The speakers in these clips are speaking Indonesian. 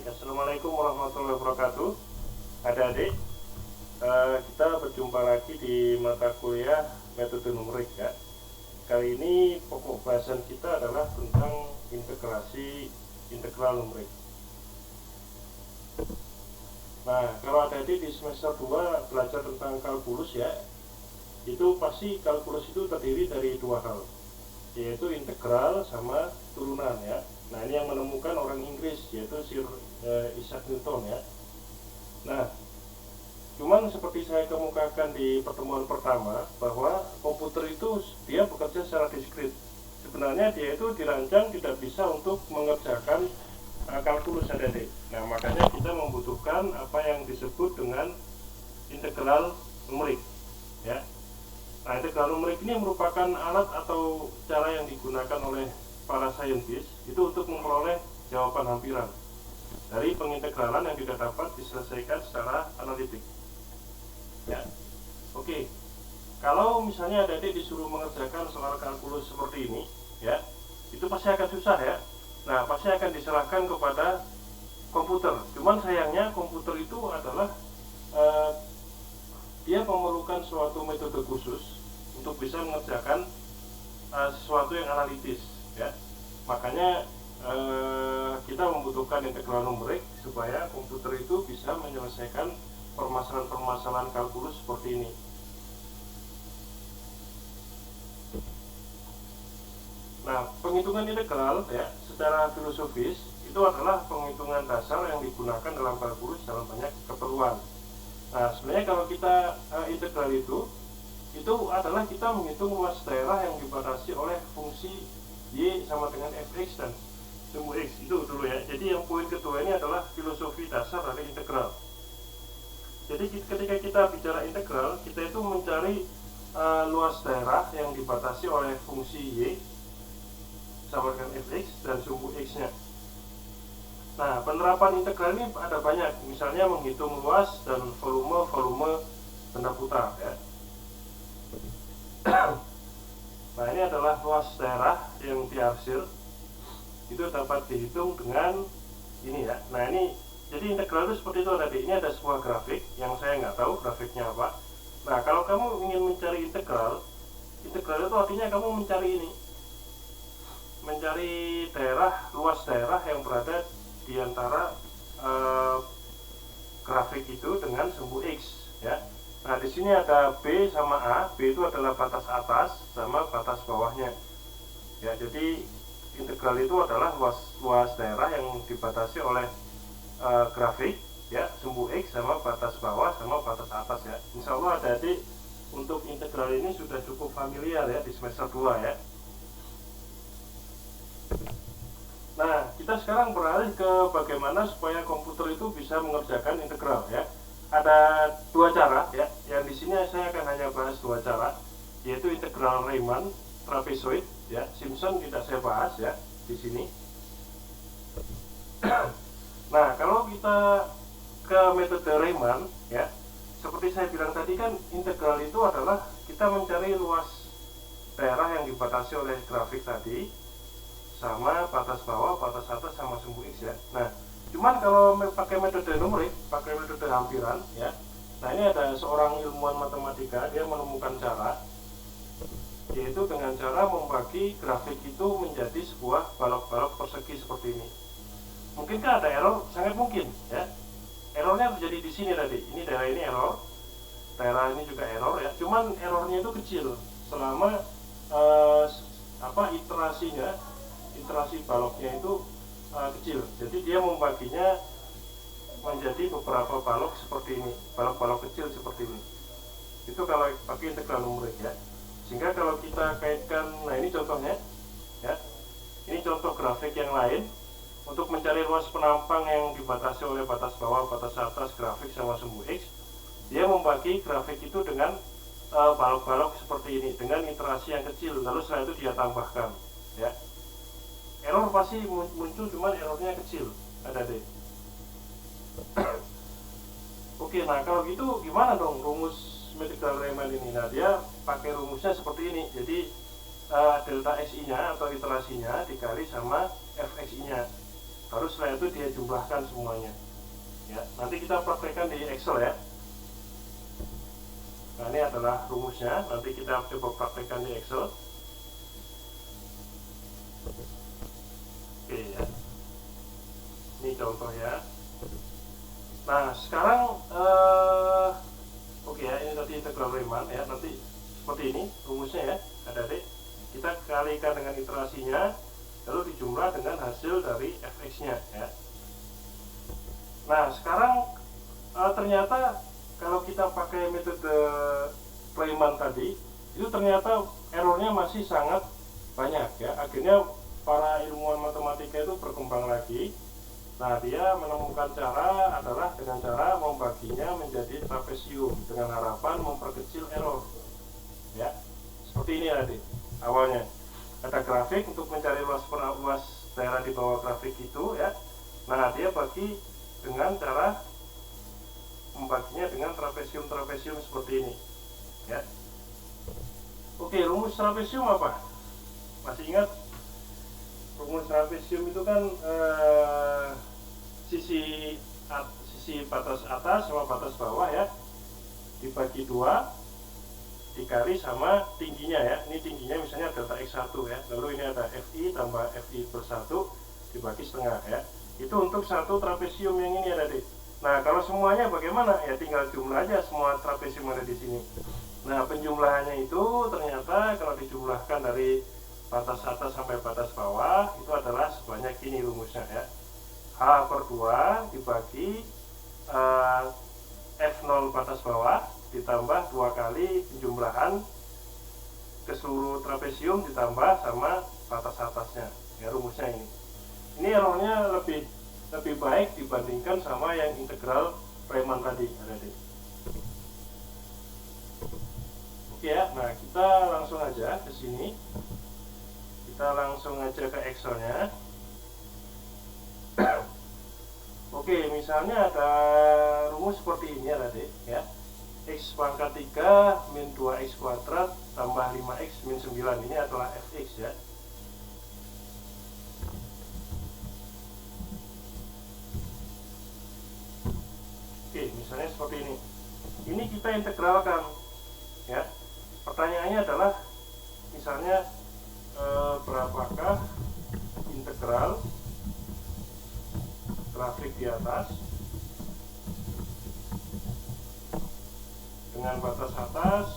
Assalamualaikum warahmatullahi wabarakatuh. Adik-adik, kita berjumpa lagi di mata kuliah metode numerik ya. Kali ini pokok bahasan kita adalah tentang integrasi integral numerik. Nah, kalau adik-adik di semester 2 belajar tentang kalkulus ya, itu pasti kalkulus itu terdiri dari dua hal, yaitu integral sama turunan ya. Nah, ini yang menemukan orang Inggris, yaitu Sir Isaac Newton ya. Nah, cuman seperti saya kemukakan di pertemuan pertama, bahwa komputer itu dia bekerja secara diskrit. Sebenarnya dia itu dirancang tidak bisa untuk mengerjakan kalkulus adik-adik. Nah, makanya kita membutuhkan apa yang disebut dengan integral numerik ya. Nah, integral numerik ini merupakan alat atau cara yang digunakan oleh para saintis itu untuk memperoleh jawaban hampiran dari pengintegralan yang tidak dapat diselesaikan secara analitik ya. Oke, kalau misalnya adik-adik disuruh mengerjakan soal kalkulus seperti ini ya, itu pasti akan susah ya. Nah, pasti akan diserahkan kepada komputer. Cuman sayangnya komputer itu adalah dia memerlukan suatu metode khusus untuk bisa mengerjakan sesuatu yang analitis ya. Makanya kita membutuhkan integral numerik supaya komputer itu bisa menyelesaikan permasalahan-permasalahan kalkulus seperti ini. Nah, penghitungan integral ya secara filosofis itu adalah penghitungan dasar yang digunakan dalam kalkulus dalam banyak keperluan. Nah, sebenarnya kalau kita integral itu adalah kita menghitung luas daerah yang dibatasi oleh fungsi Y sama dengan fx dan sumbu x. Itu dulu ya. Jadi yang poin kedua ini adalah filosofi dasar dari integral. Jadi ketika kita bicara integral, kita itu mencari luas daerah yang dibatasi oleh fungsi Y sama dengan fx dan sumbu x-nya. Nah, penerapan integral ini ada banyak. Misalnya menghitung luas dan volume benda putar ya. Nah, ini adalah luas daerah yang diarsir, itu dapat dihitung dengan ini ya. Nah, ini jadi integral itu seperti itu tadi. Ini ada sebuah grafik yang saya nggak tahu grafiknya apa. Nah, kalau kamu ingin mencari integral itu artinya kamu mencari ini, mencari luas daerah yang berada di antara grafik itu dengan sumbu x ya. Nah, di sini ada B sama A. B itu adalah batas atas sama batas bawahnya. Ya, jadi integral itu adalah luas daerah yang dibatasi oleh grafik ya, sumbu x sama batas bawah sama batas atas ya. Insya Allah adik-adik untuk integral ini sudah cukup familiar ya di semester 2 ya. Nah, kita sekarang beralih ke bagaimana supaya komputer itu bisa mengerjakan integral ya. Ada dua cara ya. Yang di sini saya akan hanya bahas dua cara, yaitu integral Riemann, trapezoid ya. Simpson tidak saya bahas ya di sini. Nah, kalau kita ke metode Riemann ya, seperti saya bilang tadi kan integral itu adalah kita mencari luas daerah yang dibatasi oleh grafik tadi sama batas bawah, batas atas sama sumbu x ya. Nah, cuman kalau pakai metode numerik, pakai metode hampiran ya. Nah, ini ada seorang ilmuwan matematika, dia menemukan cara, yaitu dengan cara membagi grafik itu menjadi sebuah balok-balok persegi seperti ini. Mungkinkah ada error? Sangat mungkin ya. Errornya terjadi di sini tadi. Ini daerah ini error, daerah ini juga error ya. Cuman errornya itu kecil selama iterasi baloknya itu kecil. Jadi dia membaginya menjadi beberapa balok seperti ini, balok-balok kecil seperti ini. Itu kalau pakai integral numerik ya. Sehingga kalau kita kaitkan, nah ini contohnya ya. Ini contoh grafik yang lain untuk mencari luas penampang yang dibatasi oleh batas bawah, batas atas, grafik sama sumbu x. Dia membagi grafik itu dengan balok-balok seperti ini dengan iterasi yang kecil, lalu setelah itu dia tambahkan ya. Error pasti muncul, cuman errornya kecil ada deh. Oke, nah kalau gitu gimana dong rumus integral Riemann ini? Nah, dia pakai rumusnya seperti ini. Jadi delta xi nya atau iterasinya dikali sama fxi nya. Baru setelah itu dia jumlahkan semuanya. Ya, nanti kita praktekkan di Excel ya. Nah, ini adalah rumusnya. Nanti kita coba praktekkan di Excel. Oke ya. Ini contoh ya. Nah, sekarang oke ya, ini tadi integral Riemann ya. Nanti seperti ini rumusnya ya, adik-adik. Kita kalikan dengan iterasinya, lalu dijumlah dengan hasil dari fx-nya ya. Nah, sekarang ternyata kalau kita pakai metode Riemann tadi, itu ternyata errornya masih sangat banyak ya. Akhirnya para ilmuwan matematika itu berkembang lagi. Nah, dia menemukan cara adalah dengan cara membaginya menjadi trapesium dengan harapan memperkecil error. Ya, seperti ini tadi awalnya. Ada grafik untuk mencari luas daerah di bawah grafik itu ya. Nah, dia bagi dengan cara membaginya dengan trapesium seperti ini. Ya. Oke, rumus trapesium apa? Masih ingat? Rumus trapesium itu kan sisi batas atas sama batas bawah ya, dibagi dua, dikali sama tingginya ya. Ini tingginya misalnya delta x1 ya, lalu ini ada fi tambah fi per 1 dibagi setengah ya. Itu untuk satu trapesium yang ini ya tadi. Nah, kalau semuanya bagaimana? Ya tinggal jumlah aja semua trapesium ada di sini. Nah, penjumlahannya itu ternyata kalau dijumlahkan dari batas atas sampai batas bawah itu adalah sebanyak ini rumusnya ya. H per 2 dibagi F0 batas bawah ditambah 2 kali penjumlahan ke seluruh trapesium ditambah sama batas atasnya ya, rumusnya ini. Ini errornya lebih baik dibandingkan sama yang integral Riemann tadi. Oke ya, nah kita langsung aja ke sini. Kita langsung aja ke Excel-nya. Oke, misalnya ada rumus seperti ini ya tadi ya. X pangkat 3 min 2x kuadrat tambah 5x min 9. Ini adalah fx ya. Oke, misalnya seperti ini. Ini kita integralkan ya. Pertanyaannya adalah misalnya berapakah integral grafik di atas dengan batas atas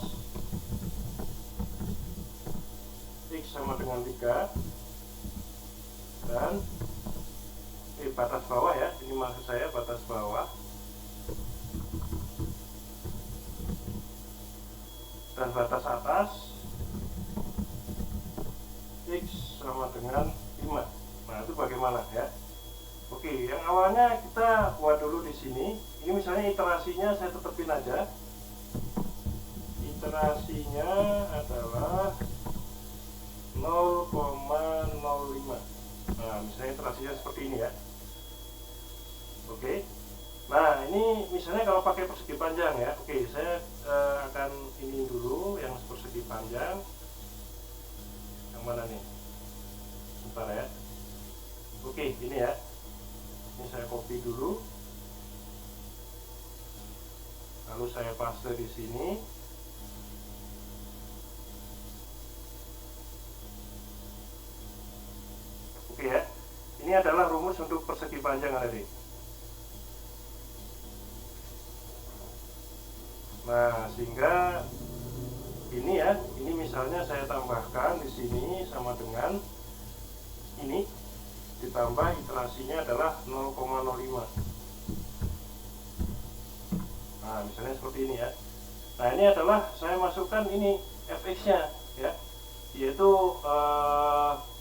x sama dengan 3 dan batas bawah ya, ini maksud saya batas bawah, dan batas atas x sama dengan 5. Nah, itu bagaimana ya? Oke, yang awalnya kita buat dulu di sini. Ini misalnya iterasinya saya tetepin aja. Iterasinya adalah 0,05. Nah, misalnya iterasinya seperti ini ya. Oke. Nah, ini misalnya kalau pakai persegi panjang ya. Oke, saya akan ini dulu yang persegi panjang. Yang mana nih? Bentar ya. Oke, ini ya. Ini saya copy dulu. Lalu saya paste di sini. Oke ya. Ini adalah rumus untuk persegi panjang tadi. Nah, sehingga ini ya, ini misalnya saya tambahkan di sini sama dengan ini ditambah iterasinya adalah 0,05. Nah, misalnya seperti ini ya. Nah, ini adalah saya masukkan ini fx-nya ya, yaitu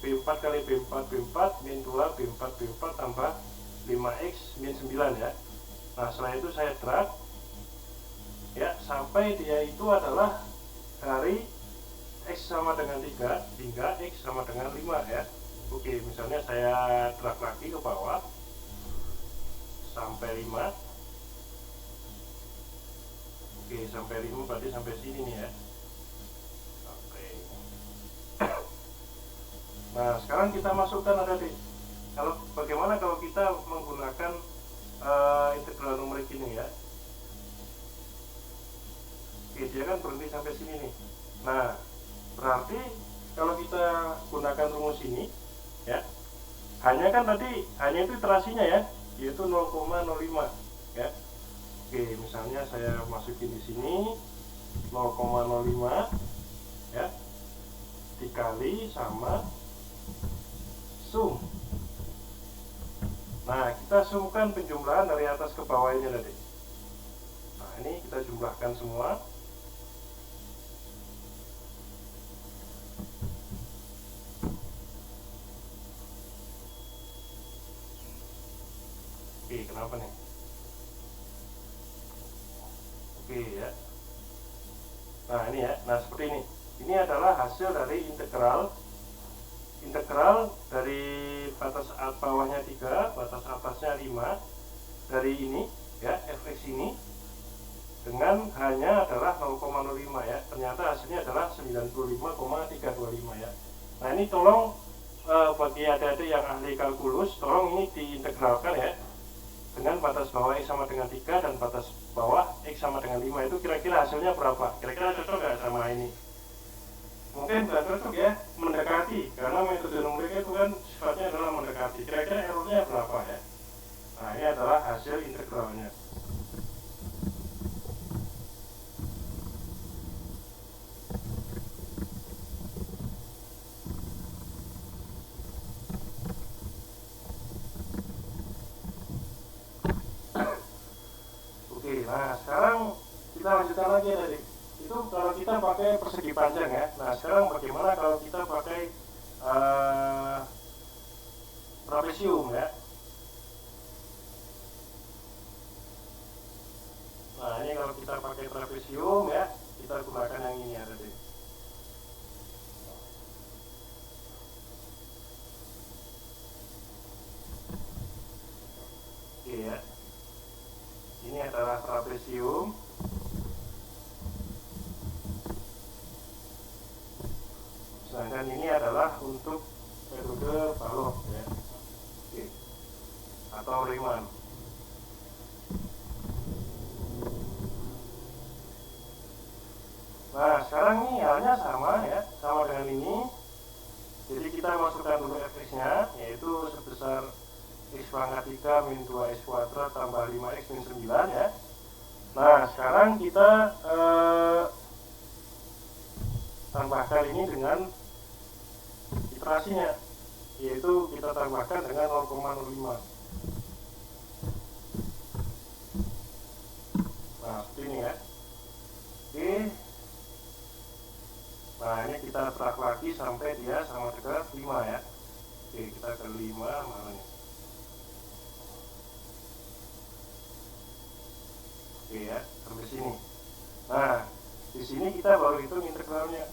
B4 kali B4 B4 min 2 B4 B4 tambah 5x min 9 ya. Nah, setelah itu saya drag ya sampai dia itu adalah dari x sama dengan 3 hingga x sama dengan 5 ya. Oke, misalnya saya drag lagi ke bawah sampai 5. Oke, sampai 5 berarti sampai sini nih ya. Oke. Nah, sekarang kita masukkan ada di Bagaimana kalau kita menggunakan integral numerik ini ya? Oke, dia kan berhenti sampai sini nih. Nah, berarti kalau kita gunakan rumus ini ya, hanya itu iterasinya ya, yaitu 0,05 ya. Oke, misalnya saya masukin di sini 0,05 ya, dikali sama sum. Nah, kita sumkan penjumlahan dari atas ke bawah ini tadi. Nah, ini kita jumlahkan semua. Oke, kenapa nih? Oke ya. Nah, ini ya. Nah, seperti ini. Ini adalah hasil dari integral dari batas bawahnya 3, batas atasnya 5, dari ini ya, fx ini dengan hanya adalah 0,05 ya. Ternyata hasilnya adalah 95,325 ya. Nah, ini tolong bagi adik-adik yang ahli kalkulus, tolong ini diintegralkan ya, dengan batas bawah X sama dengan 3 dan batas bawah X sama dengan 5. Itu kira-kira hasilnya berapa? Kira-kira cocok nggak sama ini? Mungkin nggak cocok ya, mendekati, karena metode numerik itu kan sifatnya adalah mendekati. Kira-kira errornya berapa ya? Nah, ini adalah hasil integralnya. Oke, nah sekarang kita lanjutkan lagi tadi. Itu kalau kita pakai persegi panjang ya. Nah, sekarang bagaimana kalau kita pakai trapesium ya? Nah, ini kalau kita pakai trapesium ya, kita gunakan yang ini ya tadi. Oke ya. Ini adalah trapesium. Sedangkan ini adalah untuk metode balok ya. Oke. Atau Riemann. Nah, sekarang ini halnya sama ya, sama dengan ini. Jadi kita masukkan dulu fx-nya, yaitu sebesar x pangkat 3 min 2x kuadrat tambah 5x min 9 ya. Nah, sekarang kita tambahkan ini dengan iterasinya, yaitu kita tambahkan dengan 0,05. Nah, seperti ini ya. Oke. Nah, ini kita track lagi sampai dia sama dengan 5 ya. Oke, kita ke 5 mana nih? Oke ya, sampai sini. Nah, di sini kita baru hitung integralnya.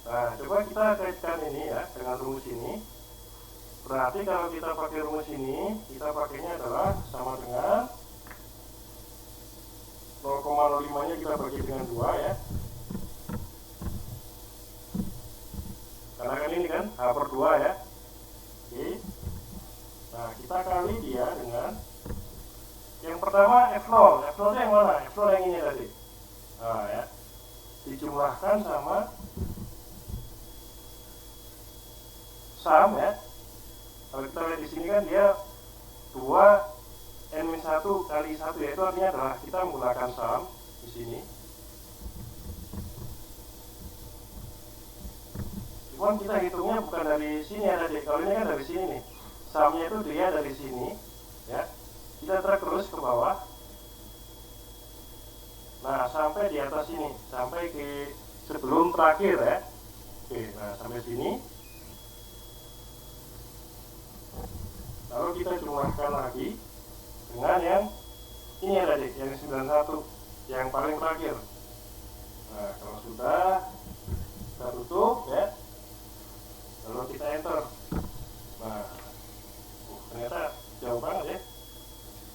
Nah, coba kita kaitkan ini ya dengan rumus ini. Berarti kalau kita pakai rumus ini, kita pakainya adalah sama dengan 0,05 nya kita bagi dengan 2 ya. Karena kan ini kan H per 2 ya. Oke. Nah, kita kali dia dengan yang pertama F0. F0 nya yang mana? F0 yang ini tadi. Nah ya, dijumlahkan sama sum ya. Kalau kita lihat di sini kan dia 2 N-1 kali 1 ya, itu artinya adalah kita menggunakan sum di sini. Cuman kita hitungnya bukan dari sini ya tadi. Kalau ini kan dari sini nih. Sumnya itu dia dari sini ya. Kita trek terus ke bawah. Nah, sampai di atas ini, sampai ke sebelum terakhir ya. Oke, nah sampai sini. Lalu kita jumlahkan lagi dengan yang ini ya tadi, yang 91, yang paling terakhir. Nah, kalau sudah kita tutup ya, lalu kita enter. Nah, ternyata jauh banget ya.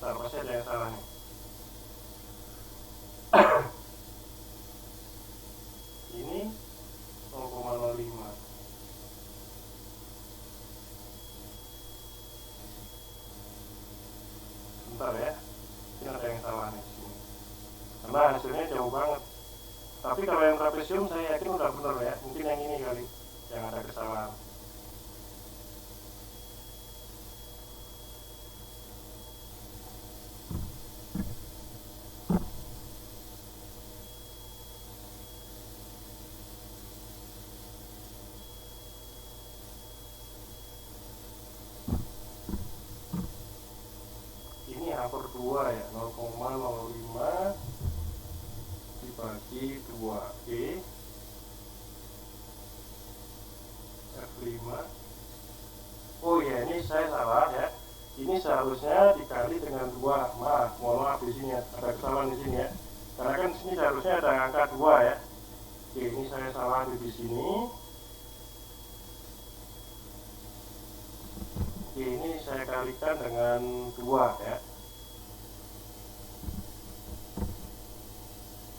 Ntar pasti ada yang salah nih. Ini 0,05. trapesium saya yakin udah bener ya, mungkin yang ini kali yang ada kesalahan. Ini hampir 2 ya, 0,05 dibagi 2 F5. Oh ya, ini saya salah ya, ini seharusnya dikali dengan 2. Mohon maaf di sini ya, ada kesalahan di sini ya, karena kan sini seharusnya ada angka 2 ya. Oke, ini saya salah di sini. Oke, ini saya kalikan dengan 2 ya.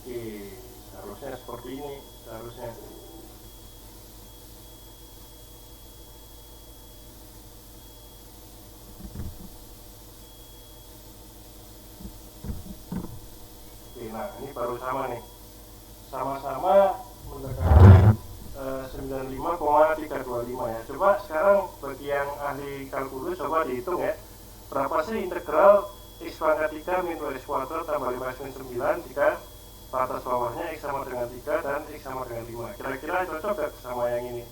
Oke, seharusnya seperti ini, seharusnya. Oke, nah ini baru sama nih, sama-sama mendekati 95,325 ya. Coba sekarang bagi yang ahli kalkulus coba dihitung ya, berapa sih integral x pangkat 3 min 2x kuadrat tambah 5x min 9 jika batas bawahnya x sama dengan 3 dan x sama dengan 5. Kira-kira cocok gak sama yang ini,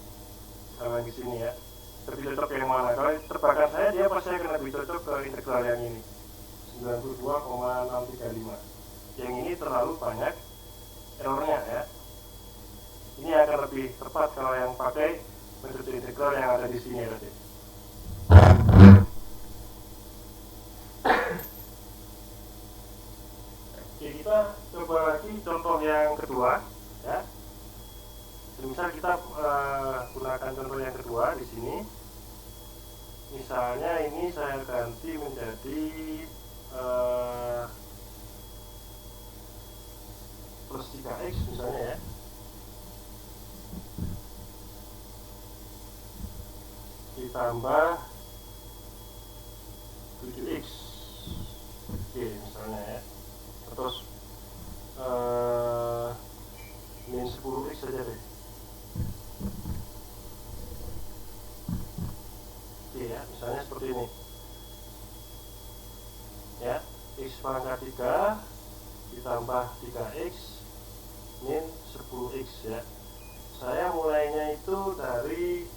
sama yang di sini ya? Lebih cocok yang mana? Kalau tebakan saya dia pasti akan lebih cocok ke integral yang ini, 92,635. Yang ini terlalu banyak errornya ya. Ini akan lebih tepat kalau yang pakai metode integral yang ada di sini ya tadi. Oke, kita coba lagi contoh yang kedua ya. Misal kita gunakan contoh yang kedua di sini. Misalnya ini saya ganti menjadi plus 3x misalnya ya. Ditambah 7x. Oke, misalnya ya. Terus min 10x saja deh. Oke ya, misalnya seperti ini. Ya, x pangkat 3 ditambah 3x min 10x ya. Saya mulainya itu dari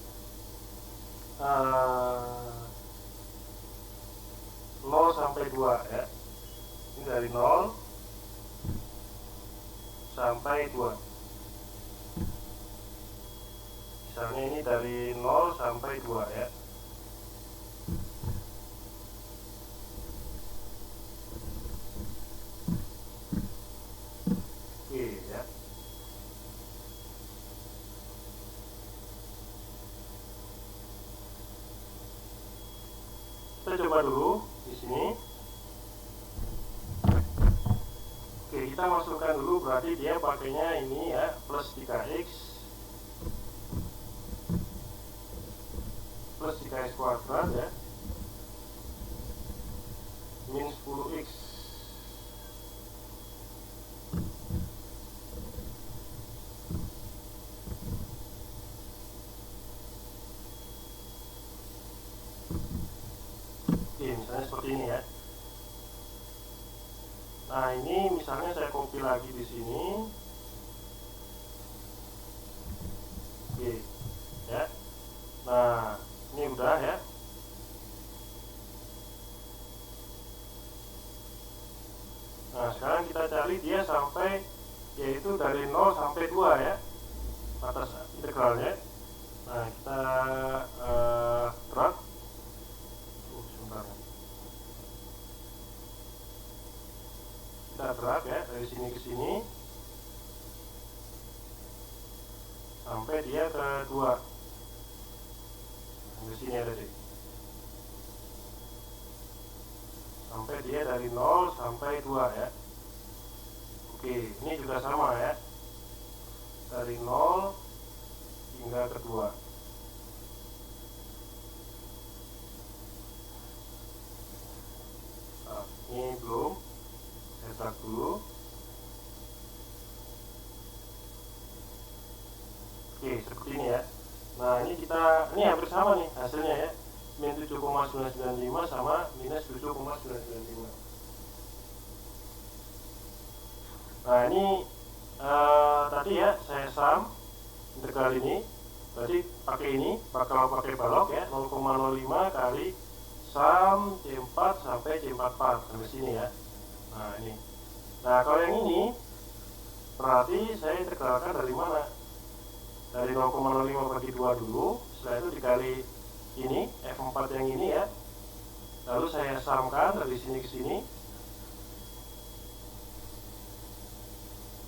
0 sampai 2 ya. Ini dari 0 sampai 2. Misalnya ini dari 0 sampai 2 ya. Oke ya. Kita coba dulu di sini. Oke, kita masukkan dulu, berarti dia pakainya ini ya, plus 3x plus 3x kuadrat ya min 10x. Oke, misalnya seperti ini ya. Nah, ini misalnya saya copy lagi di sini. Oke. Ya. Nah, ini udah ya. Nah, sekarang kita cari dia sampai, yaitu dari 0 sampai 2 ya, batas integralnya. Nah, kita drag. Sebentar. Kita drag ya, dari sini ke sini sampai dia ke 2. Di sini ada deh. Sampai dia dari 0 sampai 2 ya. Oke, ini juga sama ya. Dari 0 hingga ke 2. Nah, ini belum. Saya drag dulu. seperti ini ya. Nah ini hampir sama nih hasilnya ya, min 7,995 sama minus 7,995. Nah ini tadi ya saya sum integral ini, berarti pakai ini, kalau pakai balok ya 0,05 kali sum C4 sampai C44 sampai sini ya. Nah ini. Nah kalau yang ini berarti saya integralkan dari mana? Dari 0,05 bagi 2 dulu, setelah itu dikali ini F4 yang ini ya. Lalu saya sumkan dari sini ke sini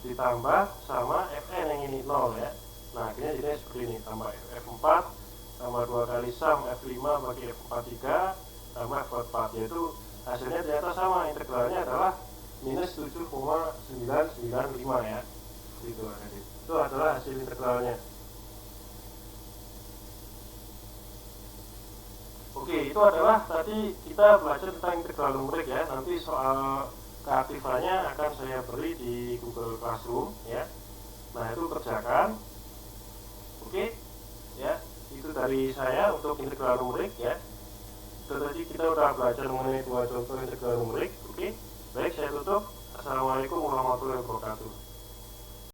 ditambah sama Fn yang ini 0 ya. Nah akhirnya jadi seperti ini, tambah F4 tambah 2 kali sum F5 bagi F43 tambah F44, yaitu hasilnya ternyata sama, integralnya adalah minus 7,995 ya. Itu adalah hasil integralnya. Oke, itu adalah tadi kita belajar tentang integral numerik ya. Nanti soal keaktifannya akan saya beri di Google Classroom ya. Nah itu kerjakan. Oke ya, itu dari saya untuk integral numerik ya. Itu tadi kita udah belajar mengenai 2 contoh integral numerik. Oke, baik, saya tutup. Assalamualaikum warahmatullahi wabarakatuh.